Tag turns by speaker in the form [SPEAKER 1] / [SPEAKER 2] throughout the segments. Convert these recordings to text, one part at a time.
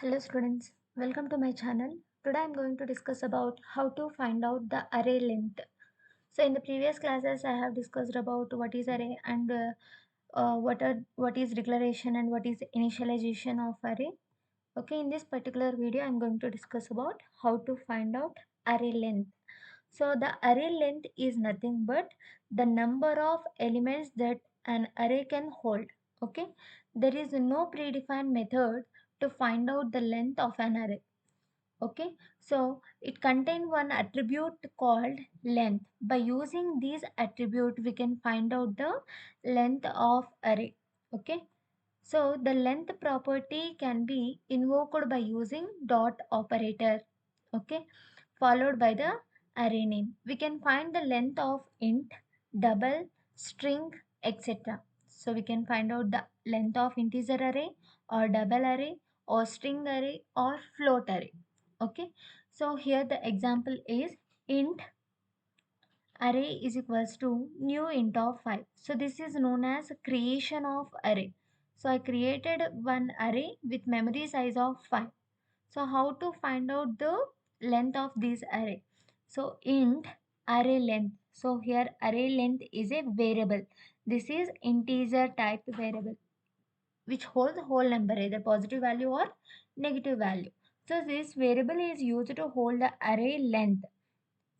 [SPEAKER 1] Hello students, welcome to my channel. Today I am going to discuss about how to find out the array length. So in the previous classes I have discussed about what is array and what is declaration and what is initialization of array. Okay, in this particular video I am going to discuss about how to find out array length. So the array length is nothing but the number of elements that an array can hold. Okay, there is no predefined method to find out the length of an array. Okay, so it contains one attribute called length. By using this attribute we can find out the length of array. Okay, so the length property can be invoked by using dot operator. Okay, followed by the array name. We can find the length of int, double, string, etc. So we can find out the length of integer array or double array or string array or float array. Okay, so here the example is int array is equals to new int of 5. So this is known as creation of array. So I created one array with memory size of 5. So how to find out the length of this array? So int array length. So here array length is a variable. This is integer type variable which holds whole number, either positive value or negative value. So this variable is used to hold the array length.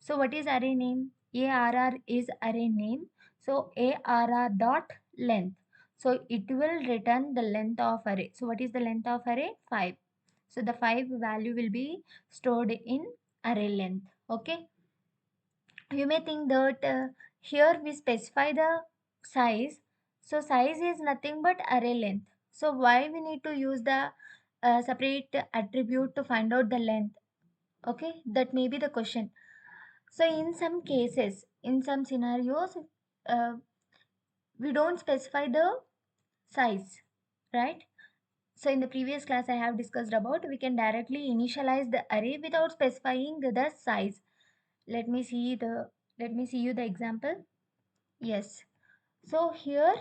[SPEAKER 1] So what is array name? ARR is array name. So ARR dot length. So it will return the length of array. So what is the length of array? 5. So the 5 value will be stored in array length. Okay. You may think that here we specify the size. So size is nothing but array length. So why we need to use the separate attribute to find out the length? Okay, that may be the question. So in some cases, in some scenarios, uh, we don't specify the size, right? So in the previous class I have discussed about we can directly initialize the array without specifying the size. Let me see the let me see you the example. Yes. So here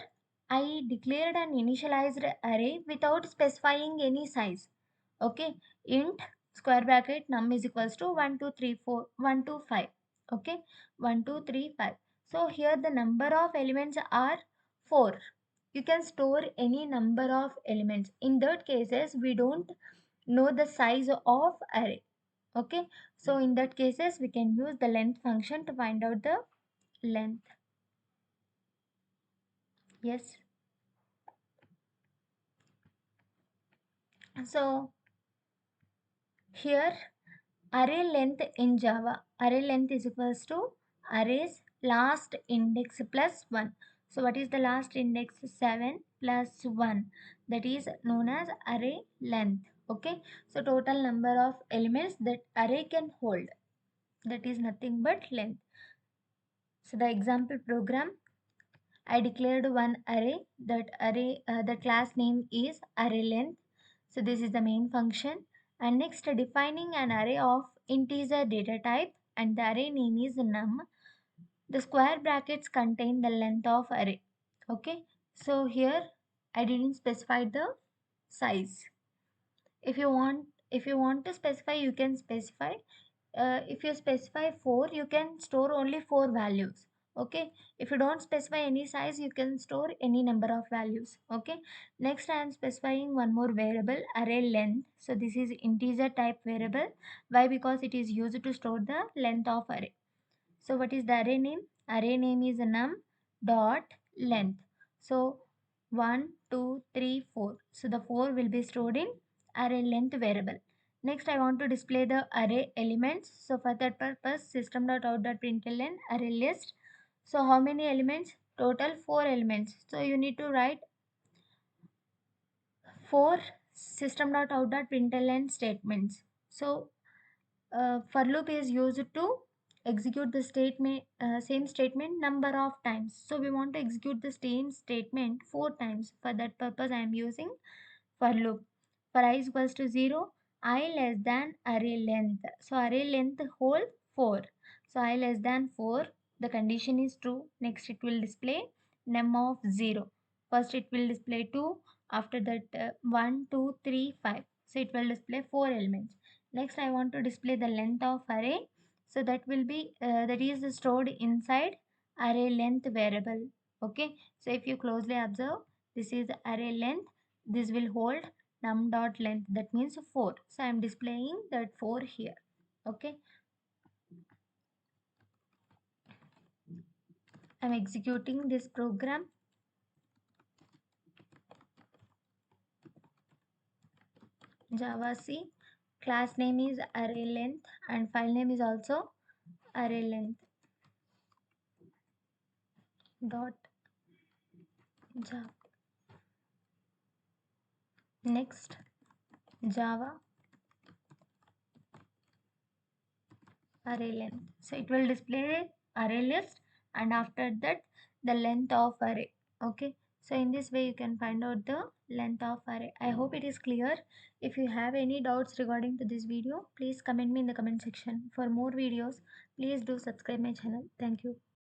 [SPEAKER 1] I declared an initialized array without specifying any size. Okay, int square bracket num is equals to 1 2 3 4 1 2 5. Okay, 1 2 3 5. So here the number of elements are 4. You can store any number of elements. In that cases we don't know the size of array. Okay, so in that cases we can use the length function to find out the length. Yes. So here array length in Java, array length is equals to array's last index plus 1. So what is the last index? 7 plus 1. That is known as array length. Okay. So total number of elements that array can hold. That is nothing but length. So the example program, I declared one array. The class name is array length. So this is the main function. And next defining an array of integer data type and the array name is num. The square brackets contain the length of array. Okay. So here I didn't specify the size. If you want to specify, you can specify. If you specify 4, you can store only 4 values. Okay, if you don't specify any size, you can store any number of values. Okay, next I am specifying one more variable, array length. So this is integer type variable. Why? Because it is used to store the length of array. So what is the array name? Array name is num dot length. So 1, 2, 3, 4. So the 4 will be stored in array length variable. Next I want to display the array elements. So for that purpose system.out.println array list. So how many elements? Total 4 elements. So you need to write 4 system.out.println statements. So for loop is used to execute the same statement number of times. So we want to execute the same statement 4 times. For that purpose I am using for loop. For I is equals to 0, I less than array length. So array length whole 4. So I less than 4, the condition is true. Next it will display num of 0. First it will display 2, after that 1 2 3 5. So it will display four elements. Next I want to display the length of array. So that will be that is stored inside array length variable. Okay, so if you closely observe, this is the array length. This will hold num dot length, that means 4. So I am displaying that 4 here. Okay, I'm executing this program. Java C, class name is array length and file name is also array length dot java. Next, Java array length. So it will display array list and after that the length of array. Okay, so in this way you can find out the length of array. I hope it is clear. If you have any doubts regarding to this video, please comment me in the comment section. For more videos, please do subscribe my channel. Thank you.